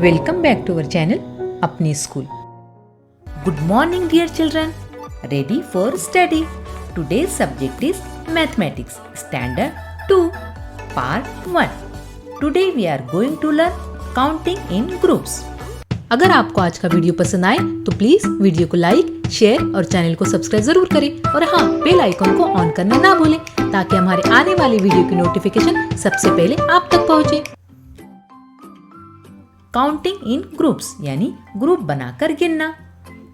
Welcome back to our channel Apni School. Good morning dear children. Ready for study. Today's subject is Mathematics Standard 2 Part 1. Today we are going to learn counting in groups. अगर आपको आज का video पसंद आए तो please video को like, share और channel को सब्सक्राइब जरूर करें और हाँ, बेल आइकन को ऑन करना ना भूलें ताकि हमारे आने वाली वीडियो की नोटिफिकेशन सबसे पहले आप तक पहुंचे। काउंटिंग इन ग्रुप्स यानी ग्रुप बनाकर गिनना।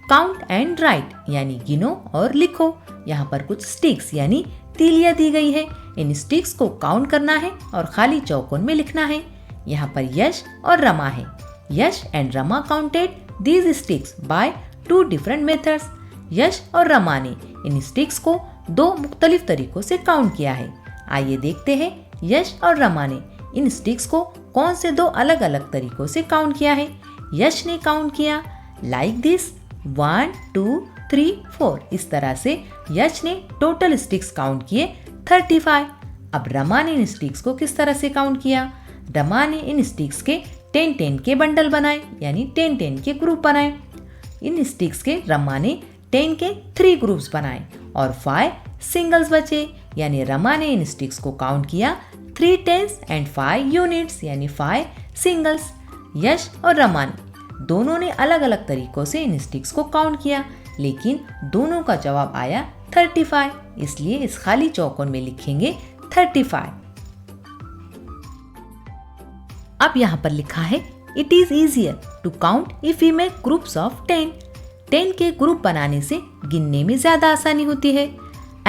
काउंट एंड राइट यानी गिनो और लिखो। यहाँ पर कुछ स्टिक्स यानी तीलियां दी गई है। इन स्टिक्स को काउंट करना है और खाली चौकोन में लिखना है। यहाँ पर यश और रमा है। Yash and Rama counted these sticks by 2 different methods. Yash और रमा ने इन स्टिक्स को 2 मुख्तलिफ तरीकों से काउंट किया है। आइए देखते हैं यश और रमा ने इन स्टिक्स को कौन से 2 अलग अलग तरीकों से काउंट किया है। यश ने काउंट किया लाइक दिस 1 2 3 4। इस तरह से यश ने टोटल स्टिक्स काउंट किए 35। अब रमा ने इन स्टिक्स को किस तरह से काउंट किया। रमा ने इन स्टिक्स के 10-10 के बंडल बनाए यानी 10-10 के ग्रुप बनाए। इन स्टिक्स के रमा ने 10 के 3 ग्रुप्स बनाए और 5 सिंगल्स बचे यानी रमा ने इन स्टिक्स को काउंट किया 3 टेंस एंड 5 यूनिट्स यानी 5 सिंगल्स। यश और रमा ने दोनों ने अलग अलग तरीकों से इन स्टिक्स को काउंट किया लेकिन दोनों का जवाब आया 35। इसलिए इस खाली चौकोन में लिखेंगे 35। अब यहाँ पर लिखा है it is easier to count if we make groups of 10। 10 के ग्रुप बनाने से गिनने में ज्यादा आसानी होती है।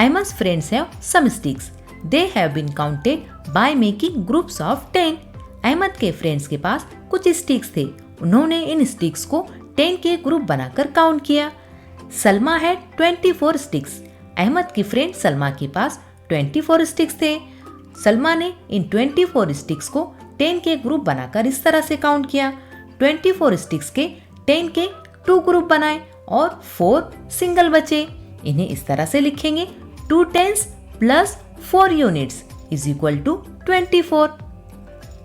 Ahmed's friends have some sticks. They have been counted by making groups of 10. Ahmad के फ्रेंड्स के पास कुछ स्टिक्स थे। उन्होंने इन स्टिक्स को 10 के ग्रुप बनाकर काउंट किया। सलमा है 24 स्टिक्स। अहमद की फ्रेंड सलमा के पास 24 स्टिक्स थे। सलमा ने इन 24 स्टिक्स को 10 के ग्रुप बनाकर इस तरह से काउंट किया। 24 स्टिक्स के 10 के 2 ग्रुप बनाए और 4 सिंगल बचे। इन्हें इस तरह से लिखेंगे 2 tens plus 4 units is equal to 24।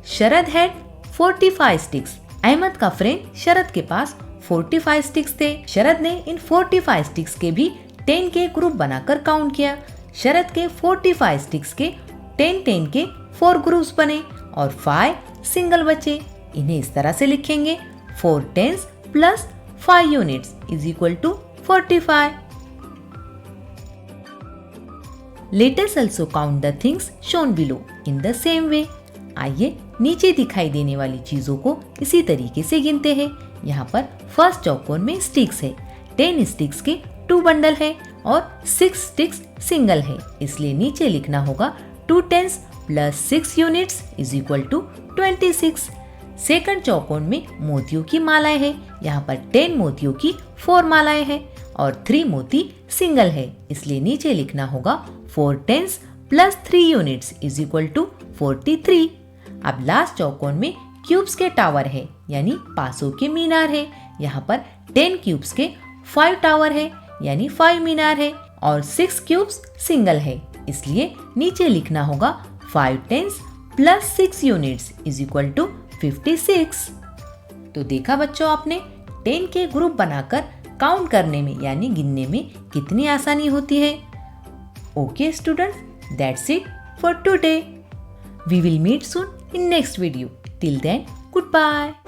Sharad had 45 sticks. Ahmed का फ्रेंड शरद के पास 45 स्टिक्स थे। शरद ने इन 45 स्टिक्स के भी 10 के ग्रुप बनाकर काउंट किया। शरद के 45 स्टिक्स के 10-10 के 4 ग्रुप्स बने और 5 सिंगल बचे। इन्हें इस तरह से लिखेंगे 4 tens plus 5 units is equal to 45। Let us also count the things shown below in the same way. आइए नीचे दिखाई देने वाली चीजों को इसी तरीके से गिनते हैं। यहाँ पर फर्स्ट चौकोन में स्टिक्स है। 10 स्टिक्स के 2 बंडल है और 6 स्टिक्स सिंगल है। इसलिए नीचे लिखना होगा 2 tens plus 6 units is equal to 26। Second चौकोन में मोतियों की मालाएं है। यहाँ पर 10 मोतियों की 4 मालाएं है और 3 मोती सिंगल है। इसलिए नीचे लिखना होगा 4 tens plus 3 units is equal to 43। अब लास्ट चौकोन में क्यूब्स के टावर है यानी पासों के मीनार है। यहाँ पर 10 क्यूब्स के 5 टावर है यानी 5 मीनार है और 6 क्यूब्स सिंगल है। इसलिए नीचे लिखना होगा 5 tens plus 6 units is equal to 56। तो देखा बच्चों, आपने 10 के ग्रुप बनाकर काउंट करने में यानी गिनने में कितनी आसानी होती है। Okay students, that's it for today. We will meet soon in next video. Till then, goodbye.